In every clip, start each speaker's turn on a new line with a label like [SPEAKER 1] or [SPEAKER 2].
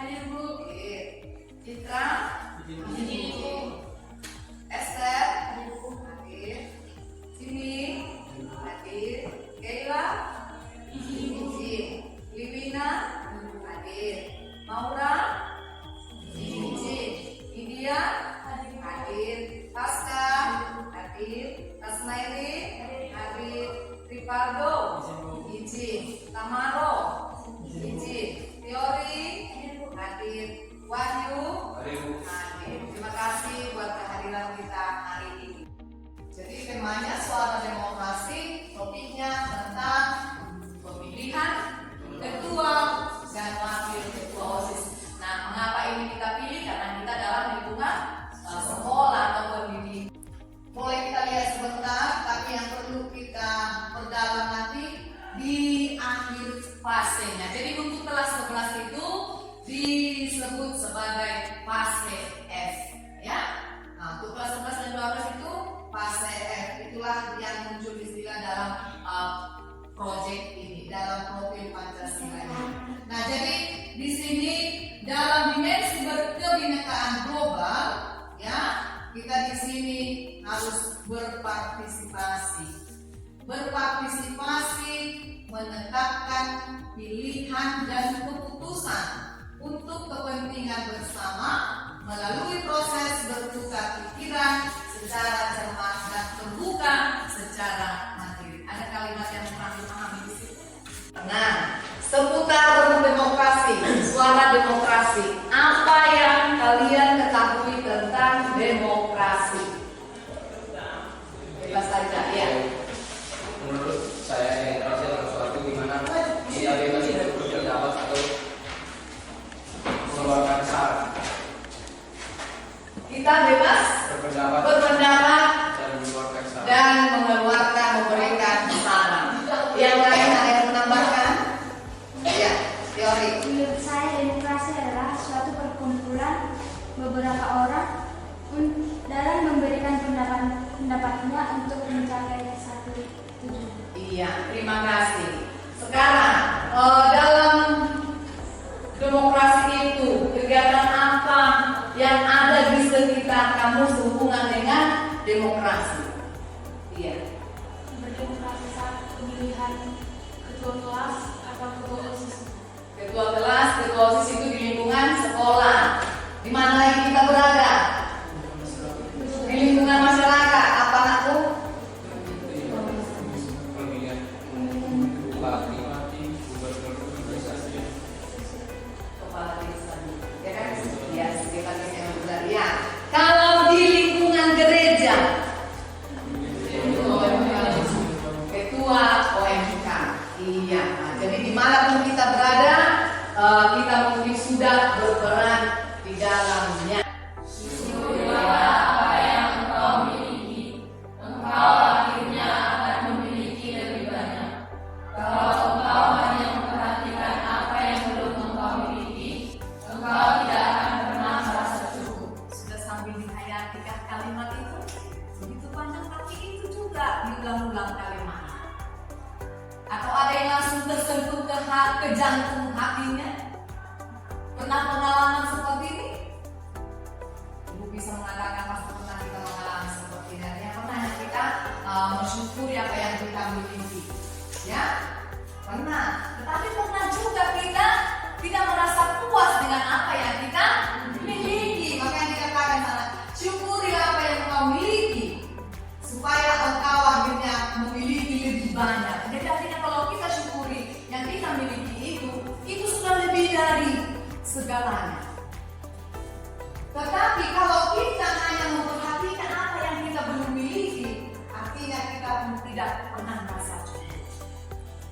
[SPEAKER 1] Hadir Bu.
[SPEAKER 2] Oke. Citra.
[SPEAKER 1] Hadir Bu.
[SPEAKER 2] Esther. Hadir. Sini. Hadir. Keila. Izin. Liwina. Hadir. Maura. Izin. India. Hadir. Pasca. Hadir. Tasmaili. Hadir. Rivaldo. Izin. Tamaro. Izin. Teori. Hadir. Wahyu. Hadir. Terima kasih buat kehadiran kita hari ini. Jadi temanya suara demokrasi, topiknya tentang pemilihan ketua dan wakil ketua OSIS. Nah, mengapa ini kita pilih? Karena kita dalam lingkungan sekolah atau pendidik. Boleh kita lihat sebentar, tapi yang perlu kita perdalam nanti di akhir fasenya. Jadi untuk kelas 11 itu disebut sebagai fase F, ya. Nah, untuk kelas 11 dan 12 itu fase F. Itulah yang muncul istilah dalam proyek ini, dalam profil Pancasila ini. Nah, jadi di sini dalam dimensi kebinekaan global, ya, kita di sini harus berpartisipasi. Berpartisipasi menetapkan pilihan dan keputusan untuk kepentingan bersama melalui proses bertukar pikiran secara cermat dan terbuka secara mandiri. Ada kalimat yang kurang dipahami di situ. Nah, seputar demokrasi, suara demokrasi. Apa yang kalian ketahui tentang demokrasi? Bebas saja, ya.
[SPEAKER 3] Menurut saya demokrasi adalah suatu di mana kita bebas untuk berpendapat atau mengeluarkan saran.
[SPEAKER 2] Kita bebas berpendapat dan memberikan saran. Yang lain ada yang menambahkan? Ya, teori.
[SPEAKER 1] Menurut saya demokrasi adalah suatu perkumpulan beberapa orang dalam memberikan pendapatnya untuk mencapai satu tujuan.
[SPEAKER 2] Iya, terima kasih. Sekarang dalam demokrasi itu kegiatan apa yang ada di sekitar kamu sehubungan dengan demokrasi? Iya.
[SPEAKER 1] Berdemokrasi saat pemilihan ketua kelas atau ketua OSIS.
[SPEAKER 2] Ketua kelas, ketua OSIS itu di lingkungan sekolah. Di mana lagi kita berada? Di lingkungan masyarakat. Apa anakku? Kepala desa. Ya kan? Ya, sekitar yang benar. Ya. Kalau di lingkungan gereja, ketua OMK. Iya. Nah, jadi dimanapun kita berada, kita mungkin sudah berperan di dalamnya. Apa yang engkau miliki, engkau akhirnya akan memiliki lebih banyak. Kalau engkau hanya memperhatikan apa yang belum engkau miliki, engkau tidak akan pernah merasa cukup. Sudah sambil dihayatikan kalimat itu, begitu panjang tapi itu juga diulang-ulang kalimat. Atau ada yang langsung tersentuh ke jantung hatinya? Pernah pengalaman seperti ini? Ibu bisa mengatakan pasti pernah kita mengalami seperti ini. Yang pernah kita mensyukuri apa yang kita miliki, ya? Pernah. Tetapi pernah juga kita tidak merasa puas dengan apa yang kita miliki. Makanya dikatakan sana, syukurilah apa yang kau miliki, supaya engkau akhirnya memiliki lebih banyak. Jadi artinya kalau kita syukuri yang kita miliki itu sudah lebih dari segalanya. Tetapi kalau kita hanya memperhatikan apa yang kita belum miliki, artinya kita tidak pernah merasa cukup.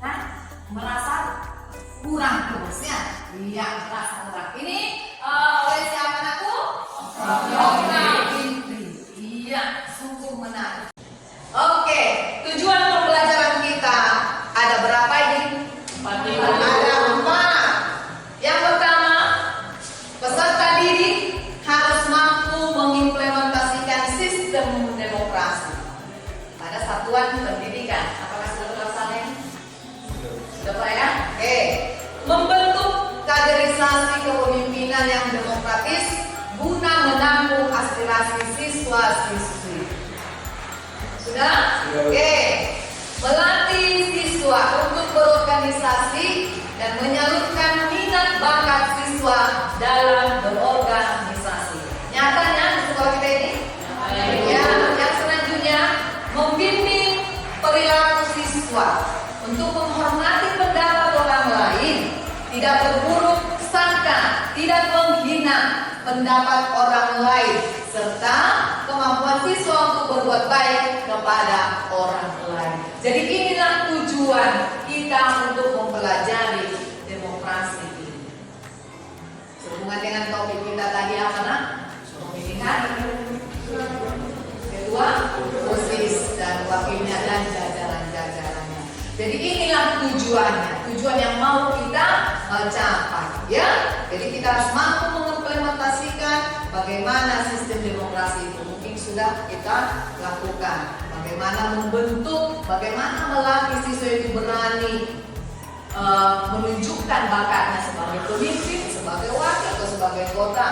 [SPEAKER 2] Nah, merasa kurang terus ya? Iya, merasa kurang. Ini oleh siapa aku? Iya, sungguh menarik. Oke, tujuan pembelajaran kita ada berapa ini? Ada 4. Yang pertama, peserta didik harus mampu mengimplementasikan sistem demokrasi pada satuan pendidikan. Apakah sudah terlaksana? Sudah Pak ya? Oke. Membentuk kaderisasi kepemimpinan
[SPEAKER 4] organisasi siswa-siswi. Sudah?
[SPEAKER 3] Sudah.
[SPEAKER 4] Oke. Melatih siswa untuk berorganisasi dan menyalurkan minat bakat siswa dalam berorganisasi. Nyatanya di sekolah kita ini? Ya, yang selanjutnya membimbing perilaku siswa untuk menghormati pendapat orang lain, tidak berburuk sangka, tidak menghina pendapat orang lain, serta kemampuan siswa untuk berbuat baik kepada orang lain. Jadi inilah tujuan kita untuk mempelajari demokrasi ini. Sehubungan dengan topik kita tadi apa nak? Pemilihan. Kedua, OSIS dan wakilnya dan jajaran-jajarannya. Jadi inilah tujuannya, tujuan yang mau kita capai, ya. Jadi kita harus mampu mengimplementasikan bagaimana sistem demokrasi itu. Mungkin sudah kita lakukan. Bagaimana membentuk, bagaimana melatih siswa itu berani menunjukkan bakatnya sebagai pemimpin, sebagai wakil atau sebagai anggota.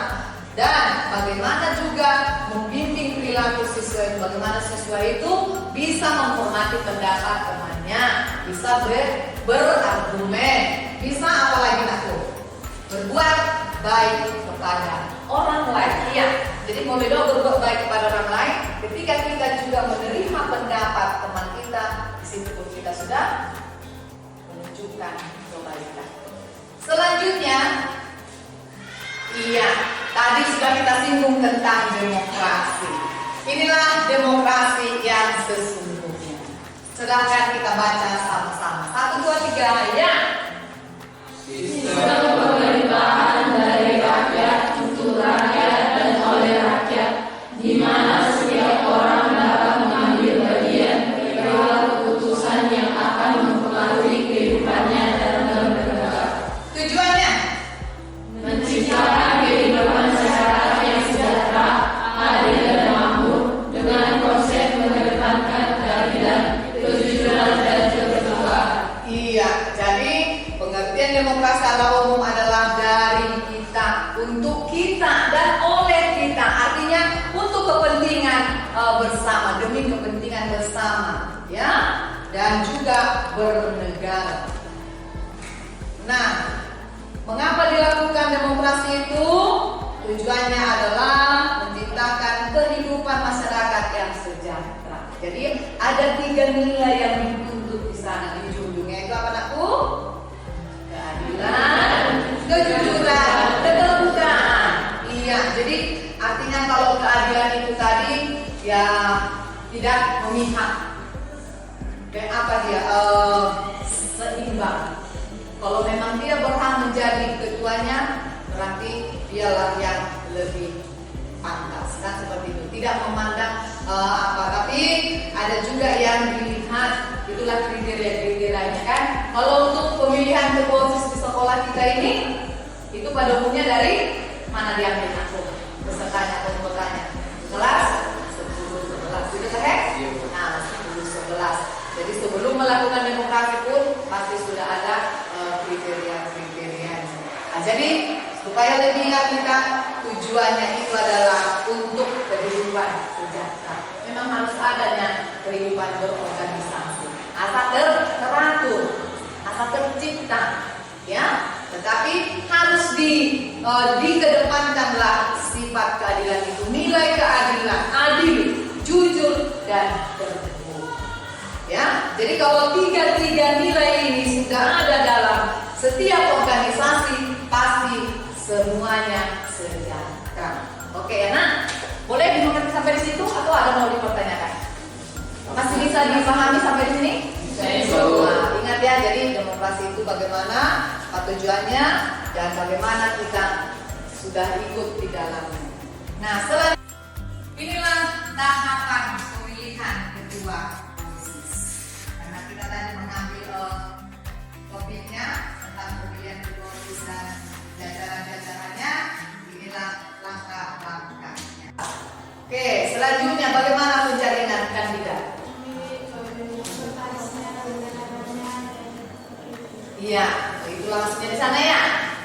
[SPEAKER 4] Dan bagaimana juga membimbing perilaku siswa itu, bagaimana siswa itu bisa menghormati pendapat temannya, bisa berargumen, bisa apa lagi aku berbuat baik kepada orang lain. Iya, jadi boleh dong berbuat baik kepada orang lain ketika kita juga menerima pendapat teman kita. Di situ pun kita sudah menunjukkan kebaikan. Selanjutnya, iya, tadi sudah kita singgung tentang demokrasi. Inilah demokrasi yang sesungguhnya. Sedangkan kita baca sama-sama. 1, 2, 3, ya.
[SPEAKER 2] Sistem pemerintahan dari rakyat untuk rakyat dan oleh rakyat, di mana setiap orang dapat mengambil bagian dalam keputusan yang akan mempengaruhi kehidupannya dalam bernegara.
[SPEAKER 4] Tujuannya
[SPEAKER 2] Menciptakan kehidupan masyarakat yang sejahtera, adil dan makmur, dengan konsep mengedepankan keadilan, kejujuran dan kebersamaan.
[SPEAKER 4] iya, jadi pengertian demokrasi ala umum adalah dari kita, untuk kita dan oleh kita. Artinya untuk kepentingan bersama, demi kepentingan bersama, ya, dan juga bernegara. Nah, mengapa dilakukan demokrasi itu? Tujuannya adalah menciptakan kehidupan masyarakat yang sejahtera. Jadi ada 3 nilai yang dituntut di sana, dijunjungnya itu apa nakku? Keadilan, kejujuran, keterbukaan. Iya, jadi artinya kalau keadilan itu tadi ya tidak memihak. Kayak apa dia? Seimbang. Kalau memang dia berhak menjadi ketuanya, berarti dialah yang lebih pantas, kan seperti itu. Tidak memandang tapi ada juga yang dilihat, itulah kriteria-kriterianya kan. Kalau untuk pemilihan ketua OSIS di sekolah kita ini, itu pada umumnya dari mana diambil aku pesertanya atau anggotanya? Kelas 10-11, sudah teh? Nah, 10-11. Jadi sebelum melakukan demokrasi pun pasti sudah ada kriteria-kriterianya. Nah, jadi supaya lebih ingat kita, tujuannya itu adalah untuk kehidupan sejahtera. Memang harus adanya kehidupan berorganisasi, asal teratur, asal tercipta, ya. Tetapi harus dikedepankanlah sifat keadilan itu, nilai keadilan, adil, jujur dan terhubung. Ya, jadi kalau 3 nilai ini sudah ada dalam setiap organisasi, pasti semuanya sejahtera. Oke ya nak, boleh dimengerti sampai di situ atau ada mau dipertanyakan? Masih bisa dipahami sampai di sini?
[SPEAKER 2] Bisa.
[SPEAKER 4] Nah, ingat ya, jadi demokrasi itu bagaimana, apa tujuannya, dan bagaimana kita sudah ikut di dalamnya. Nah, selanjutnya inilah tahapan pemilihan ketua OSIS. Karena kita tadi mengambil topiknya tentang pemilihan ketua OSIS dan jajaran-jajarannya, inilah langkah-langkahnya. Oke, selanjutnya bagaimana penjaringan kandidat? Iya, itulah maksudnya di sana ya.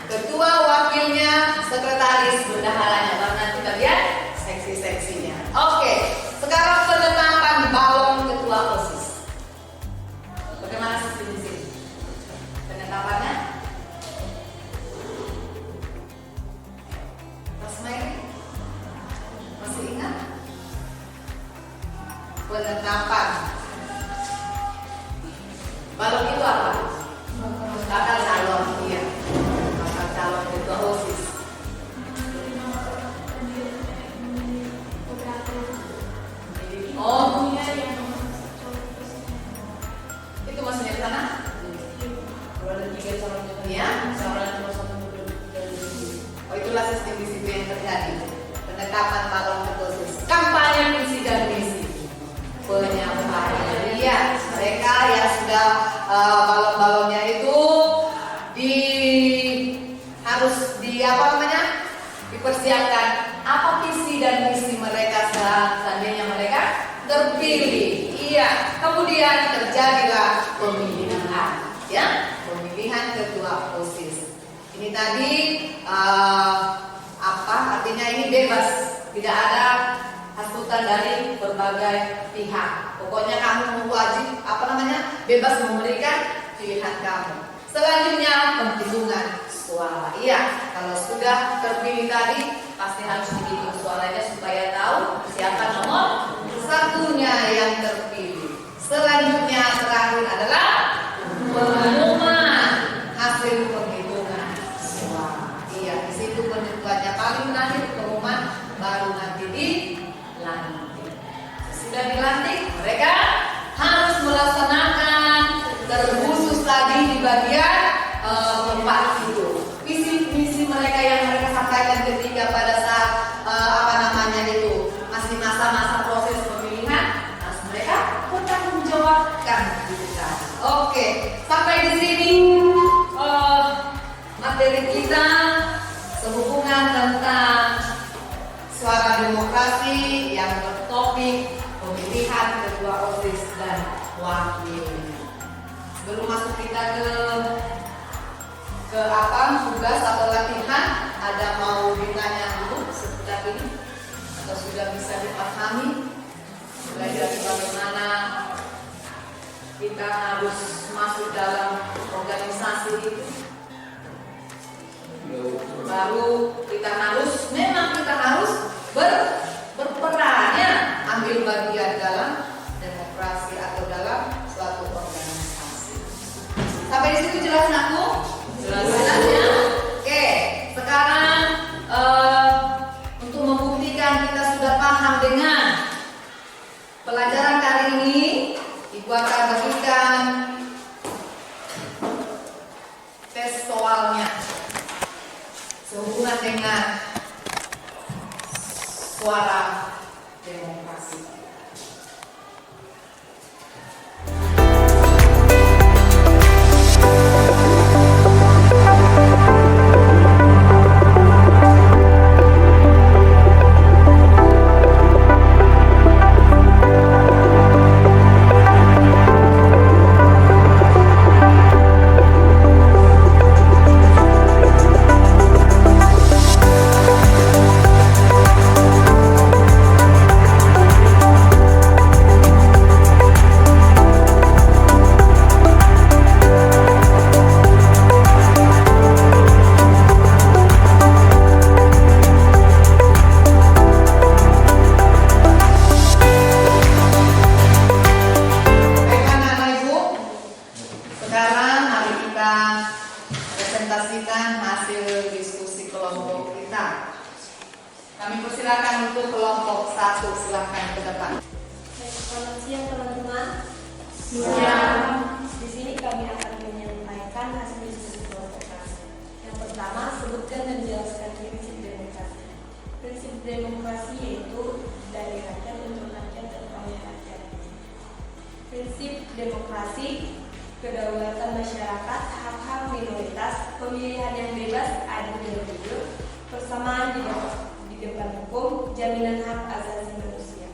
[SPEAKER 4] Ketua, wakilnya, sekretaris, bendaharanya. Baru nanti kita lihat seksi-seksi. penetapan. Balok itu apa? Bakal calon, iya. Bakal calon ketua OSIS. Oh, itu maksudnya di sana? Kalau ada 3 calon ya, calon nomor 1. Oh, itulah sistem disiplin yang terjadi. Penetapan calon ketua OSIS. Kampanye visi dan misi. Penyampaian. Iya, mereka yang sudah balon-balonnya itu harus dipersiapkan apa visi dan misi mereka seandainya mereka terpilih. Iya, kemudian terjadilah pemilihan, ya, pemilihan ketua OSIS. Ini tadi artinya ini bebas, tidak ada hasutan dari berbagai pihak. Pokoknya kamu wajib bebas memberikan pilihan kamu. Selanjutnya penghitungan suara. Iya, kalau sudah terpilih tadi pasti harus dihitung suaranya supaya tahu siapa nomor 1-nya yang terpilih. Selanjutnya terakhir adalah pengumuman hasil penghitungan suara. Iya, di situ penentuannya paling terakhir pengumuman, baru nanti dilantik. Sudah dilantik, mereka harus melaksanakan terkhusus tadi di bagian tempat itu. Visi mereka yang mereka sampaikan ketika pada saat masih masa-masa proses pemilihan, harus mereka bertanggungjawabkan gitu kan. Oke, sampai di sini materi kita sehubungan tentang suara demokrasi yang bertopik pemilihan ketua OSIS dan wakilnya. Sebelum masuk kita ke tugas atau latihan, ada mau ditanya dulu seputar ini atau sudah bisa dipahami mulai dari bagaimana kita harus masuk dalam organisasi itu? Baru kita harus berperan ya, ambil bagian dalam demokrasi atau dalam suatu organisasi. Sampai di situ jelas aku? Jelas ya. Oke, sekarang untuk membuktikan kita sudah paham dengan pelajaran kali ini, Ibu akan berikan tes soalnya sehubungan dengan suara demokrasi. Hasil diskusi kelompok kita. Kami persilakan untuk kelompok 1, silakan ke depan.
[SPEAKER 5] Selamat siang teman-teman. Di sini kami akan menyampaikan hasil diskusi kelompok kami. Yang pertama, sebutkan dan jelaskan prinsip demokrasi. Prinsip demokrasi yaitu dari rakyat untuk rakyat dan oleh rakyat. Prinsip demokrasi, kedaulatan masyarakat, hak-hak minoritas, pemilihan yang bebas, adil dan jujur, persamaan di depan hukum, jaminan hak asasi manusia.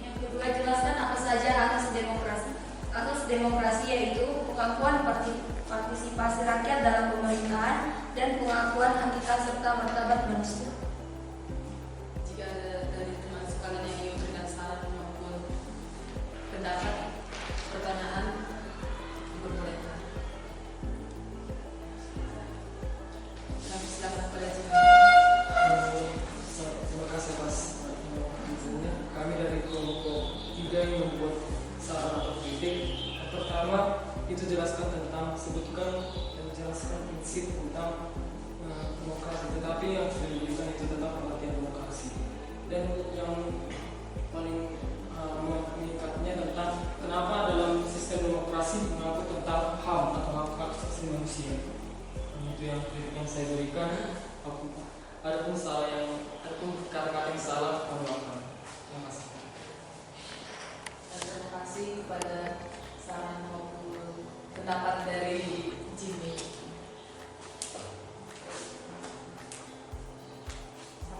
[SPEAKER 2] Yang kedua, jelaskan apa saja asas demokrasi. Asas demokrasi yaitu pengakuan partisipasi rakyat dalam pemerintahan dan pengakuan hakikat serta martabat manusia.
[SPEAKER 6] Jika ada dari teman sekalian yang ingin memberikan saran maupun pendapat, pertanyaan, diperbolehkan. Kami silakan pada
[SPEAKER 7] Terima kasih atas infonya. Kami dari tapi yang sudah ditunjukkan itu tentang pengertian demokrasi. Dan yang paling mengikatnya tentang kenapa dalam sistem demokrasi mengatur tentang HAM atau hak asasi manusia. Itu yang saya berikan. Adapun kata-kata yang salah kami maafkan. Terima kasih.
[SPEAKER 6] Terima kasih kepada saran maupun pendapat dari Jimmy.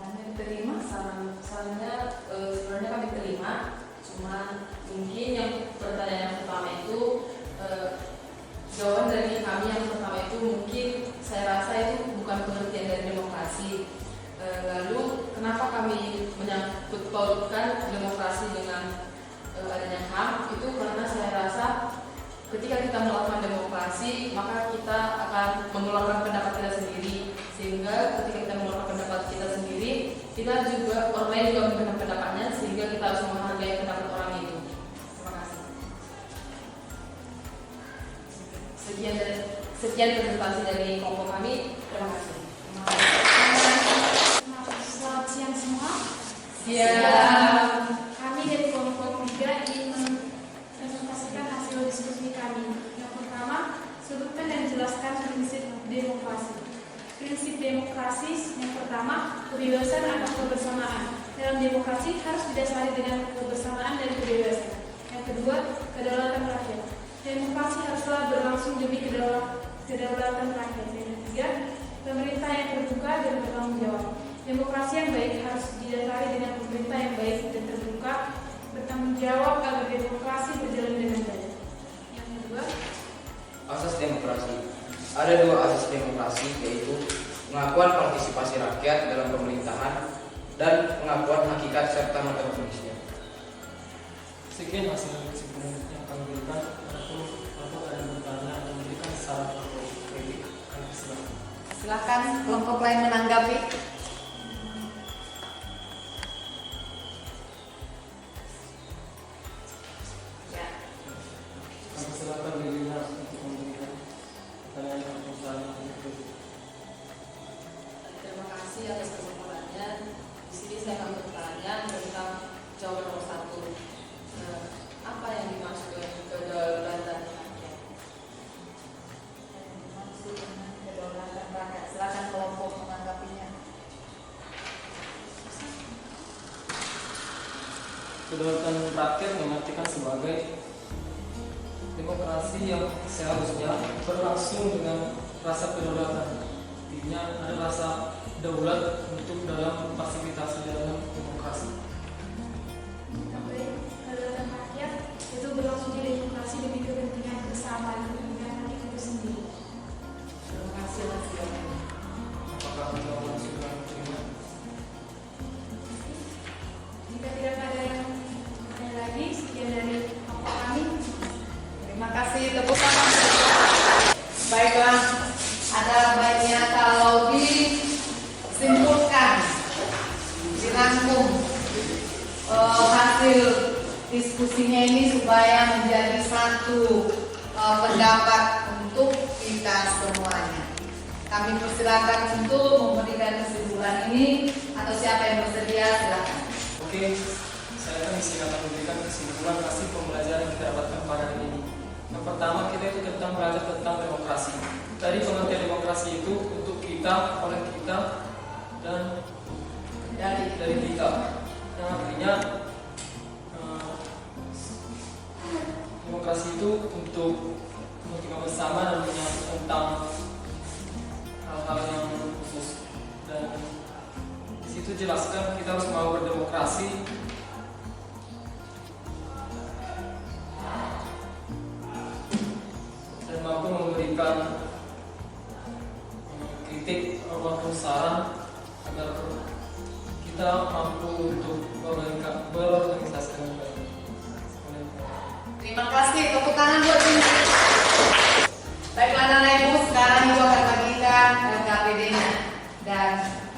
[SPEAKER 6] Sarannya diterima, sarannya sebenarnya kami terima, cuma mungkin yang pertanyaan yang pertama itu jawaban dari kami yang pertama itu mungkin saya rasa itu bukan pengertian dari demokrasi. Lalu kenapa kami menyangkut pautkan demokrasi dengan adanya HAM itu karena saya rasa ketika kita melakukan demokrasi maka kita akan mengeluarkan pendapat kita sendiri, sehingga ketika kita mengeluarkan pendapat kita sendiri kita juga orang lain juga memberikan pendapatnya, sehingga kita harus menghargai pendapat orang itu. Terima kasih. Sekian presentasi dari kelompok kami. Terima kasih.
[SPEAKER 1] Selamat siang semua. Kami dari kelompok 3 ingin mempresentasikan hasil diskusi kami. Yang pertama, sebutkan dan jelaskan prinsip demokrasi. Prinsip demokrasi yang pertama, kebebasan atau kebersamaan. Dalam demokrasi harus didasari dengan kebersamaan dan kebebasan. Yang kedua, kedaulatan rakyat. Demokrasi haruslah berlangsung demi kedaulatan rakyat. Yang ketiga, pemerintah yang terbuka dan bertanggung jawab. Demokrasi yang baik harus didasari dengan pemerintah yang baik dan terbuka, bertanggung jawab agar demokrasi berjalan dengan baik. Yang kedua,
[SPEAKER 3] Asas demokrasi. Ada 2 asas demokrasi, yaitu pengakuan partisipasi rakyat dalam pemerintahan dan pengakuan hakikat serta metodologisnya.
[SPEAKER 7] Sekian hasil kesimpulan yang kami berikan. Apakah ada yang bertanya atau memberikan saran atau kritik? Silakan.
[SPEAKER 4] Silakan kelompok lain menanggapi. Ya.
[SPEAKER 7] Kami silakan dilihat untuk memberikan pertanyaan atau saran atau kritik.
[SPEAKER 6] Terima kasih atas kesimpulannya. Di sini saya akan bertanya tentang jawaban nomor 1. Apa yang dimaksud dengan kedaulatan rakyat?
[SPEAKER 4] Maksud dengan kedaulatan rakyat. Silakan kelompok menanggapinya.
[SPEAKER 7] Kedaulatan rakyat mengartikan sebagai demokrasi yang seharusnya berlangsung dengan rasa kedaulatan. Artinya ada rasa daulat untuk dalam fasilitasi dalam demokrasi.
[SPEAKER 1] kedaulatan rakyat itu berlangsung di demokrasi demi kepentingan bersama dan kepentingan rakyat itu sendiri.
[SPEAKER 6] Terima kasih Mas Yohan.
[SPEAKER 7] Apakah jawaban sudah diterima?
[SPEAKER 1] Jika tidak ada yang bertanya lagi, sekian dari kelompok kami.
[SPEAKER 4] Terima kasih, tepuk tangan. Baiklah, ada baiknya kalau disimpulkan, dirangkum hasil diskusinya ini supaya menjadi satu pendapat untuk kita semuanya. Kami persilakan untuk memberikan kesimpulan ini, atau siapa yang bersedia silakan.
[SPEAKER 7] Oke, saya akan akan memberikan kesimpulan hasil pembelajaran yang kita dapatkan pada hari ini. Yang pertama, kita itu tentang belajar tentang demokrasi. Tadi pengertian demokrasi itu untuk kita, oleh kita, dan dari kita. Yang artinya demokrasi itu untuk kepentingan bersama dan menyangkut tentang hal-hal yang khusus. Dan di situ jelaskan kita harus mau berdemokrasi dan mampu memberikan kritik maupun saran agar kita mampu untuk berorganisasi dengan baik.
[SPEAKER 4] Terima kasih, tepuk tangan buat ini. Baiklah anak ibu, sekarang ibu akan bagikan KPD-nya dan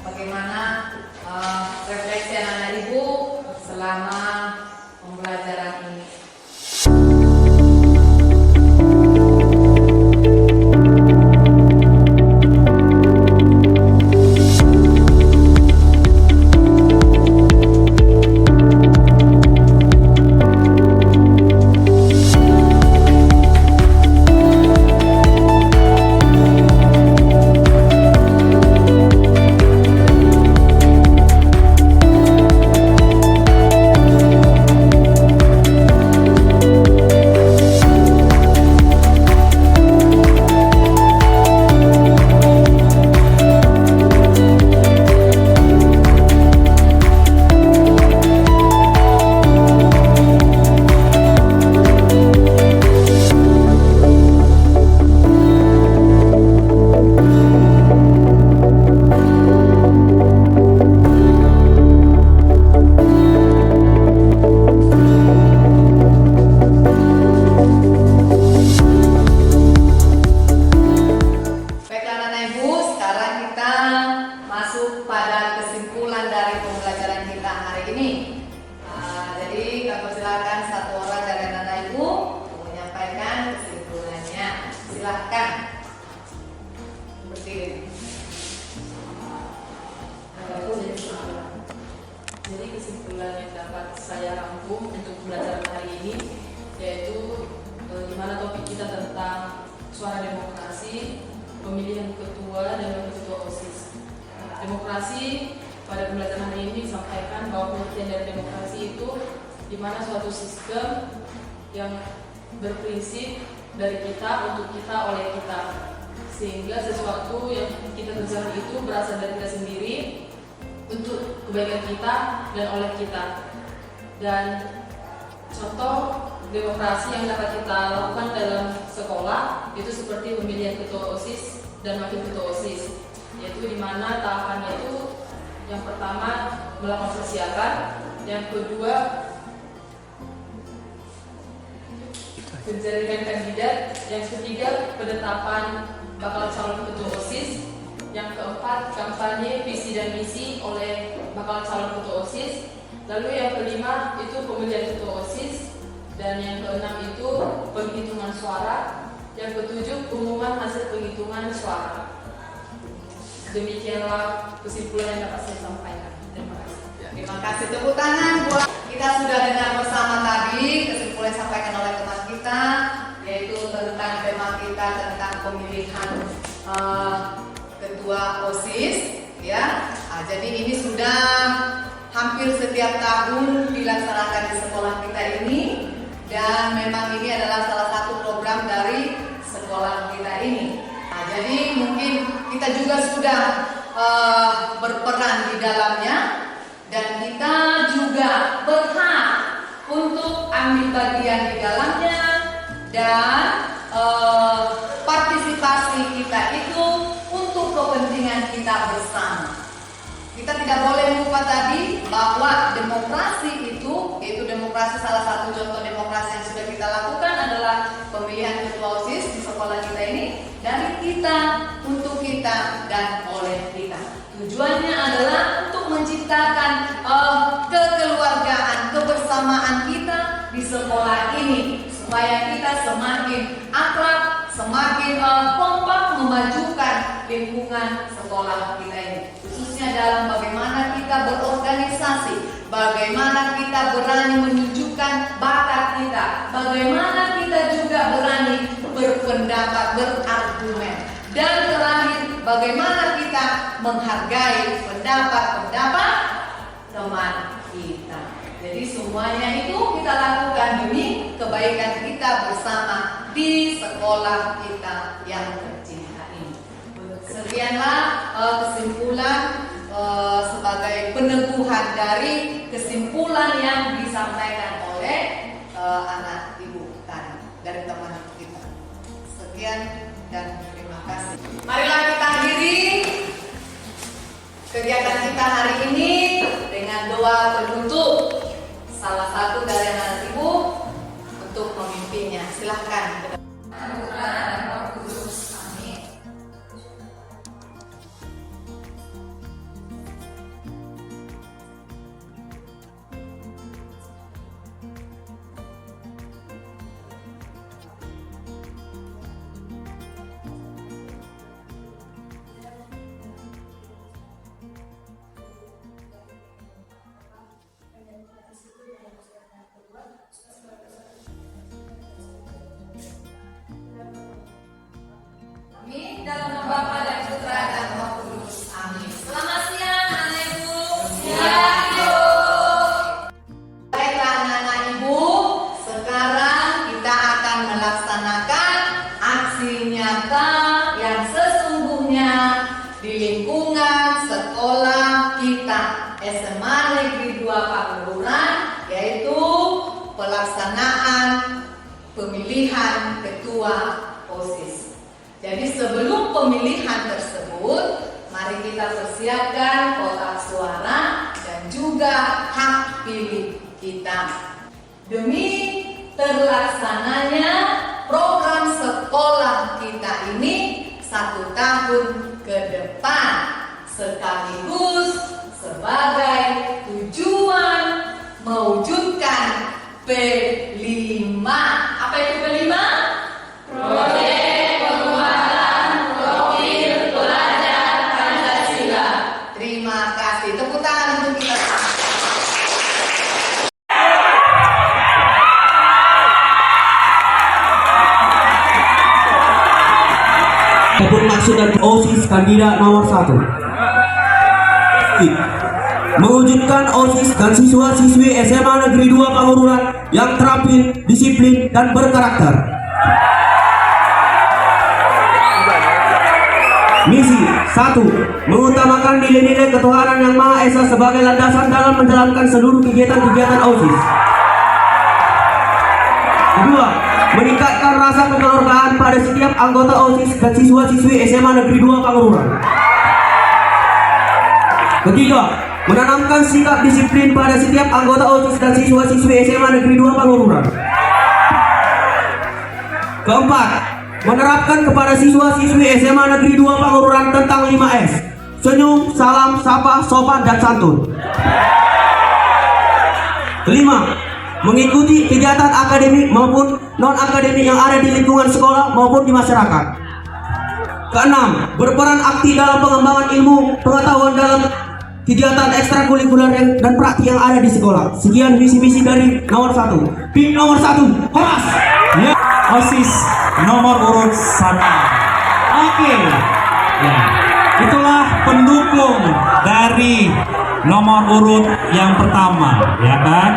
[SPEAKER 4] bagaimana refleksi anak ibu selama pembelajaran ini. ini. Jadi kami persilakan satu orang dari anak ibu untuk menyampaikan kesimpulannya. Silakan. Berdiri.
[SPEAKER 6] Jadi kesimpulan yang dapat saya rangkum untuk pembelajaran hari ini yaitu di mana topik kita tentang suara demokrasi, pemilihan ketua dan wakil ketua OSIS. Demokrasi pada pembelajaran hari ini disampaikan bahwa pengertian dari demokrasi itu di mana suatu sistem yang berprinsip dari kita untuk kita oleh kita, sehingga sesuatu yang kita kerjakan itu berasal dari kita sendiri untuk kebaikan kita dan oleh kita. Dan contoh demokrasi yang dapat kita lakukan dalam sekolah itu seperti pemilihan ketua OSIS dan wakil ketua OSIS, yaitu di mana tahapannya itu yang pertama melakukan persiapan, yang kedua penjaringan kandidat, yang ketiga penetapan bakal calon ketua OSIS, yang keempat kampanye visi dan misi oleh bakal calon ketua OSIS, lalu yang kelima itu pemilihan ketua OSIS, dan yang keenam itu penghitungan suara, yang ketujuh pengumuman hasil penghitungan suara. Demikianlah kesimpulan yang dapat saya sampaikan. Terima kasih.
[SPEAKER 4] Terima kasih, tepuk tangan buat kita sudah dengar bersama tadi kesimpulan yang disampaikan oleh teman kita, yaitu tentang tema kita tentang pemilihan ketua OSIS, ya. Jadi ini sudah hampir setiap tahun dilaksanakan di sekolah kita ini, dan memang ini adalah salah satu program dari sekolah kita ini. Jadi mungkin kita juga sudah berperan di dalamnya, dan kita juga berhak untuk ambil bagian di dalamnya, dan partisipasi kita itu untuk kepentingan kita bersama. Kita tidak boleh lupa tadi bahwa demokrasi itu, yaitu demokrasi, salah satu contoh demokrasi yang sudah kita lakukan adalah pemilihan ketua OSIS di sekolah kita ini, dari kita, untuk kita, dan oleh kita. Tujuannya adalah untuk menciptakan kekeluargaan, kebersamaan kita di sekolah ini, supaya kita semakin akrab, semakin kompak memajukan lingkungan sekolah kita ini, khususnya dalam bagaimana kita berorganisasi, bagaimana kita berani menunjukkan bakat kita, bagaimana kita juga berani berpendapat, berargumen, dan terakhir bagaimana kita menghargai pendapat-pendapat teman kita. Jadi semuanya itu kita lakukan demi kebaikan kita bersama di sekolah kita yang tercinta ini. Sekianlah kesimpulan sebagai peneguhan dari kesimpulan yang disampaikan oleh anak ibu tadi, dari teman kita. Sekian dan terima kasih. Marilah kita akhiri kegiatan kita hari ini dengan doa penutup salah satu dari anak ibu untuk memimpinnya. Silahkan. Amin. Dalam nama Bapa dan Putra dan Roh Kudus. Amin. Selamat siang anak ibu. Siang ibu. Baiklah anak-anak ibu, sekarang kita akan melaksanakan aksi nyata yang sesungguhnya di lingkungan sekolah kita SMA Negeri 2 Pageluran, yaitu pelaksanaan pemilihan ketua OSIS. Jadi sebelum pemilihan tersebut, mari kita persiapkan kotak suara dan juga hak pilih kita. Demi terlaksananya program sekolah kita ini 1 tahun ke depan, sekaligus sebagai tujuan P5. Apa itu P5?
[SPEAKER 2] Proyek Penguatan Profil Pelajar Pancasila.
[SPEAKER 4] Terima kasih. Tepuk tangan untuk kita.
[SPEAKER 8] Apapun maksud dan OSIS kandidat nomor 1. Mewujudkan OSIS dan siswa-siswi SMA Negeri 2 Pangururan yang terampil, disiplin, dan berkarakter. Misi 1. Mengutamakan nilai-nilai ketuhanan yang Maha Esa sebagai landasan dalam menjalankan seluruh kegiatan-kegiatan OSIS. 2. Meningkatkan rasa kekeluargaan pada setiap anggota OSIS dan siswa-siswi SMA Negeri 2 Pangururan. 3. Menanamkan sikap disiplin pada setiap anggota OSIS dan siswa-siswi SMA Negeri 2 Pangururan. 4. Menerapkan kepada siswa-siswi SMA Negeri 2 Pangururan tentang 5S: senyum, salam, sapa, sopan, dan santun. 5. Mengikuti kegiatan akademik maupun non-akademik yang ada di lingkungan sekolah maupun di masyarakat. 6. Berperan aktif dalam pengembangan ilmu pengetahuan dalam kegiatan ekstrakurikuler dan praktik yang ada di sekolah. Sekian misi-misi dari nomor 1. Tim nomor 1, Horas. Ya, OSIS nomor urut 1.
[SPEAKER 9] Oke. Ya. Itulah pendukung dari nomor urut yang pertama, ya kan?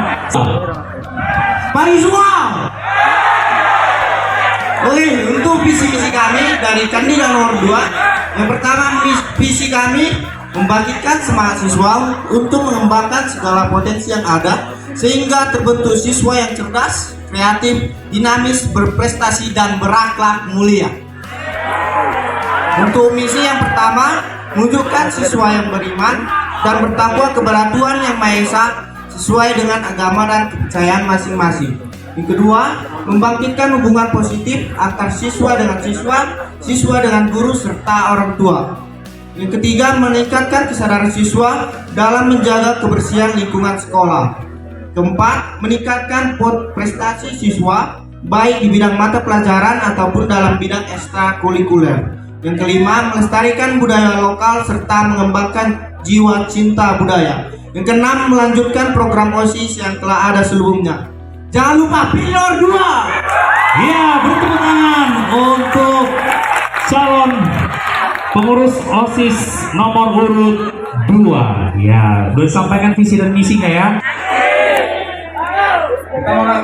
[SPEAKER 8] Mari semua. Oke, untuk visi-misi kami dari kandidat nomor 2. Yang pertama, visi kami membangkitkan semangat siswa untuk mengembangkan segala potensi yang ada sehingga terbentuk siswa yang cerdas, kreatif, dinamis, berprestasi, dan berakhlak mulia. Untuk misi yang pertama, menunjukkan siswa yang beriman dan bertakwa kepada Tuhan Yang Maha Esa sesuai dengan agama dan kepercayaan masing-masing. Yang kedua, membangkitkan hubungan positif antar siswa dengan siswa, siswa dengan guru, serta orang tua. Yang ketiga, meningkatkan kesadaran siswa dalam menjaga kebersihan lingkungan sekolah. Keempat, meningkatkan prestasi siswa baik di bidang mata pelajaran ataupun dalam bidang ekstrakurikuler. Yang kelima, melestarikan budaya lokal serta mengembangkan jiwa cinta budaya. Yang keenam, melanjutkan program OSIS yang telah ada sebelumnya. Jangan lupa pilih nomor 2.
[SPEAKER 9] Ya, bertepuk tangan untuk calon pengurus OSIS nomor urut 2. Ya, udah sampaikan visi dan misi nggak ya?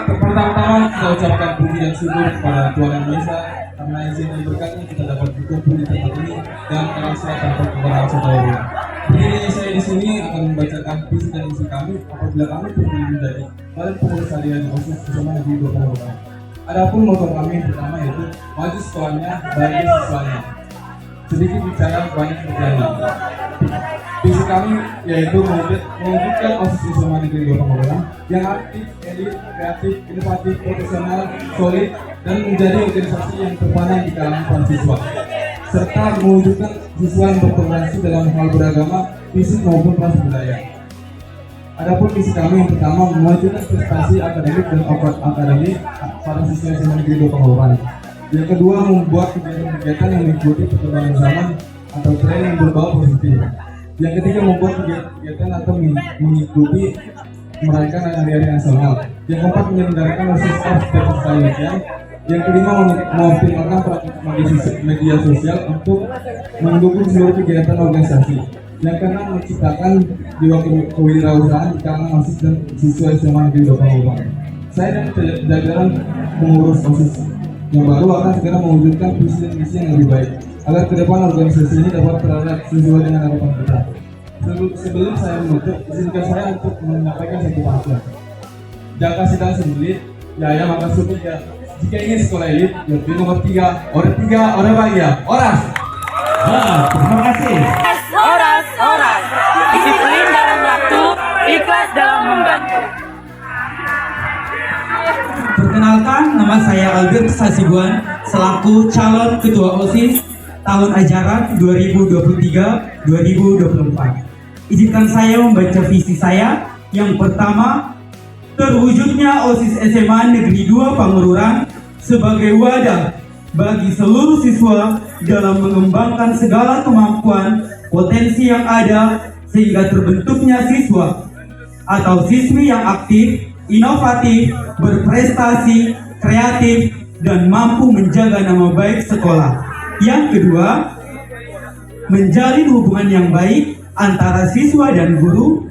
[SPEAKER 7] Pertama-tama kita ucapkan puji dan syukur kepada Tuhan Yang Maha Esa karena izin dan berkatnya kita dapat berkumpul di tempat ini dan merasa dapat kebenaran semuanya. Begini saya di sini akan membacakan visi dan misi kami apabila kami terpilih menjadi badan pengurus harian OSIS bersama Negeri 2 Pangururan. Adapun motor kami yang pertama yaitu maju sekolahnya, bahagia siswanya. Sedikit bicara, banyak kerjanya. Visi kami yaitu mewujudkan OSIS bersama Negeri 2 Pangururan yang aktif, elit, kreatif, inovatif, profesional, solid, dan menjadi organisasi yang terpandang di kalangan para siswa, serta mewujudkan siswa yang bertoleransi dalam hal beragama, fisik maupun ras budaya. Adapun visi kami yang pertama mewujudkan prestasi akademik dan akademik para siswa SMA Negeri 2 Pangururan. Yang kedua, membuat kegiatan-kegiatan yang mengikuti perkembangan zaman atau tren yang berbau positif. Yang ketiga, membuat kegiatan atau mengikuti merayakan hari-hari nasional. Yang keempat, menyelenggarakan OSIS setiap tahun. Yang kelima, mengoptimalkan media sosial untuk mendukung seluruh kegiatan organisasi. Yang keenam, menciptakan jiwa kewirausahaan di kalangan OSIS dan siswa SMA Negeri 2 Pangururan. Saya dan jajaran pengurus OSIS yang baru akan segera mewujudkan visi dan misi yang lebih baik agar ke depan organisasi ini dapat terlihat sesuai dengan harapan kita. Sebelum saya menutup, izinkan saya untuk menyampaikan satu pantun. Jaka sidang sembelit, ya maka supi ya. Jika ingin sekolah elit, ya nomor 3, orang bahagia, oras.
[SPEAKER 9] Terima kasih.
[SPEAKER 2] Oras. Disiplin dalam waktu, ikhlas dalam membantu.
[SPEAKER 8] Perkenalkan, nama saya Albert Sasibuan selaku calon ketua OSIS tahun ajaran 2023-2024. Izinkan saya membaca visi saya. Yang pertama,
[SPEAKER 10] terwujudnya OSIS SMA Negeri 2 Pangururan sebagai wadah bagi seluruh siswa dalam mengembangkan segala kemampuan potensi yang ada sehingga terbentuknya siswa atau siswi yang aktif, inovatif, berprestasi, kreatif, dan mampu menjaga nama baik sekolah. Yang kedua, menjalin hubungan yang baik antara siswa dan guru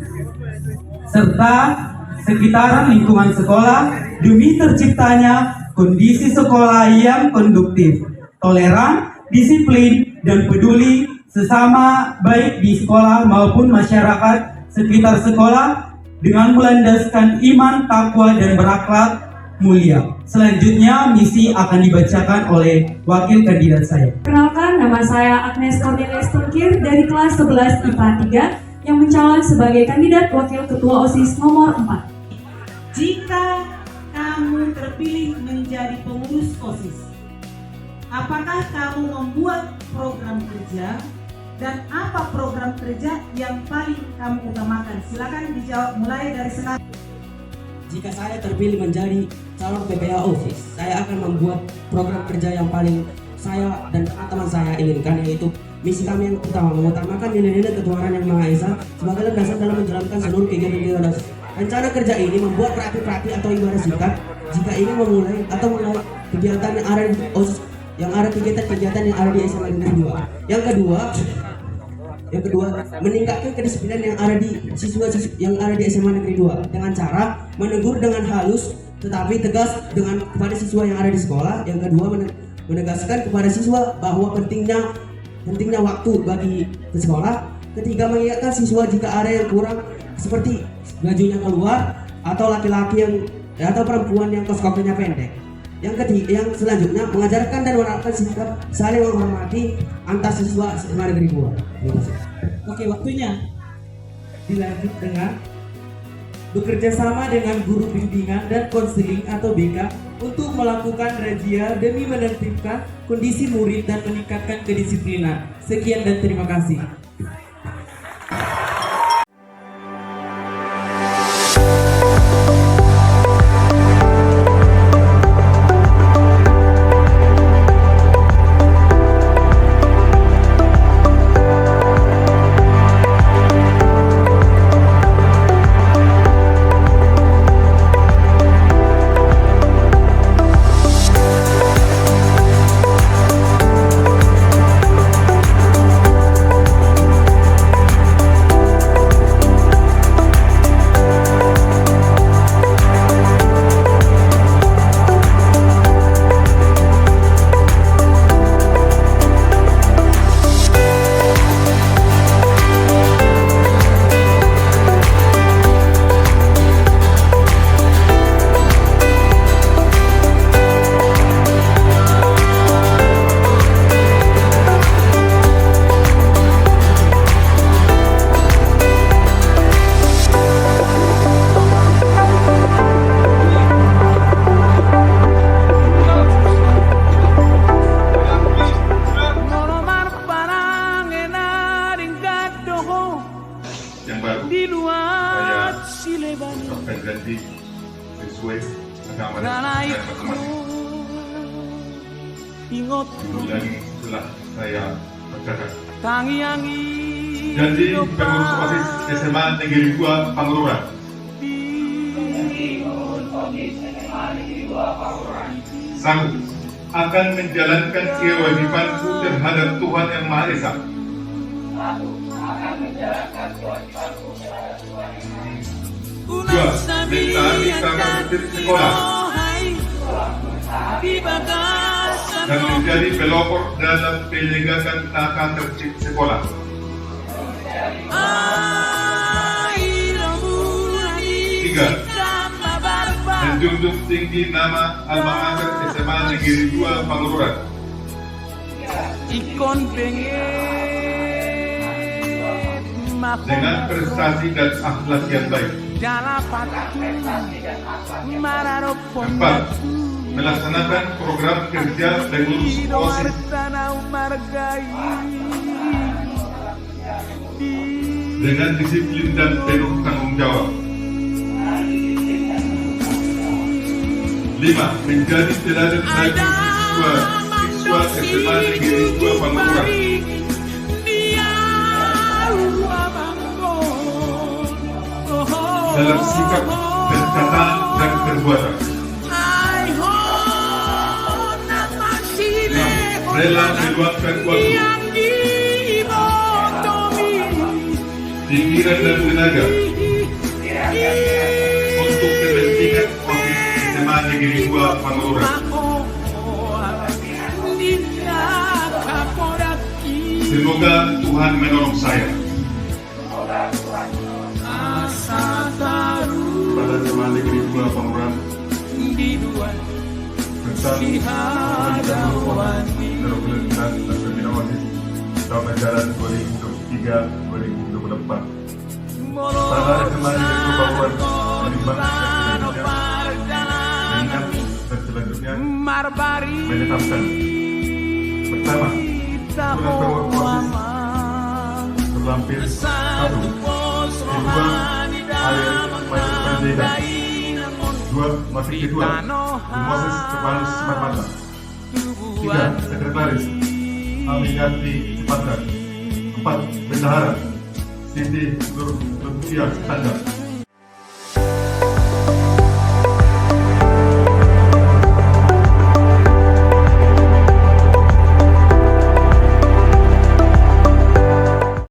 [SPEAKER 10] serta sekitaran lingkungan sekolah demi terciptanya kondisi sekolah yang konduktif, toleran, disiplin, dan peduli sesama baik di sekolah maupun masyarakat sekitar sekolah dengan melandaskan iman, takwa, dan berakhlak mulia. Selanjutnya misi akan dibacakan oleh wakil kandidat saya.
[SPEAKER 11] Perkenalkan, nama saya Agnes Cornelia Stungkir dari kelas 11 IPA 3 yang mencalon sebagai kandidat wakil ketua OSIS nomor 4.
[SPEAKER 12] Jika kamu terpilih menjadi pengurus OSIS, apakah kamu membuat program kerja dan apa program kerja yang paling kamu utamakan? Silakan dijawab mulai dari sekarang.
[SPEAKER 13] Jika saya terpilih menjadi calon PPA OSIS, saya akan membuat program kerja yang paling saya dan teman-teman saya inginkan, yaitu misi kami yang pertama, mengutamakan nilai-nilai ketuhanan yang Maha Esa sebagai landasan dalam menjalankan seluruh kegiatan OSIS. Rencana kerja ini membuat praktik-praktik atau ibadah singkat jika ingin memulai atau menolak kegiatan yang ada di OSIS, yang ada kegiatan-kegiatan yang ada di SMA Negeri 2. Yang kedua, meningkatkan kedisiplinan yang ada di siswa-siswa yang ada di SMA Negeri 2 dengan cara menegur dengan halus tetapi tegas kepada siswa yang ada di sekolah. Yang kedua, menegaskan kepada siswa bahwa pentingnya waktu bagi sekolah. Ketiga, mengingatkan siswa jika ada yang kurang seperti bajunya keluar atau laki-laki atau perempuan yang kaos-kaosnya pendek. Yang selanjutnya, mengajarkan dan menerapkan sikap saling menghormati antar siswa SMA Negeri 2.
[SPEAKER 10] Oke, waktunya dilanjut dengan bekerja sama dengan guru bimbingan dan konseling atau BK untuk melakukan razia demi menertibkan kondisi murid dan meningkatkan kedisiplinan. Sekian dan terima kasih.
[SPEAKER 14] berganti sesuai agama dan masing-masing. Diulangi setelah saya bacakan. Janji pengurus OSIS SMA Negeri 2 Pangururan. Sanggup akan menjalankan kewajibanku terhadap Tuhan Yang Maha Esa. Dua, mentaati tata tertib sekolah dan menjadi pelopor dalam penegakan tata tertib sekolah. Tiga, menjunjung tinggi nama alma mater SMA Negeri 2 Pangururan. Dengan prestasi dan akhlak yang baik. Empat, melaksanakan program kerja pengurus OSIS dengan disiplin dan penuh tanggung jawab. 5. Menjadi teladan bagi siswa SMA Negeri 2 Pangandaran. Dalam sikap, perkataan, dan perbuatan. 6. Rela meluangkan waktu, pikiran dan tenaga untuk kepentingan OSIS SMA Negeri 2 Pangandaran. Semoga Tuhan menolong saya. Kepada SMA Negeri 2 Pangandaran, tentang dan pembina OSIS tahun ajaran 2023-2024. Para SMA Negeri 2 Pangandaran menimbang mengingat dan selanjutnya menetapkan. Pertama, surat permohonan OSIS terlampir 1. Kedua, ayat pendidikan. 2. Masih kedua, Moses Stefanus Marmata. 3. Sekretaris Aminati Cepatkan. 4. Bendahara Siti Nur Lutfiah Tanda.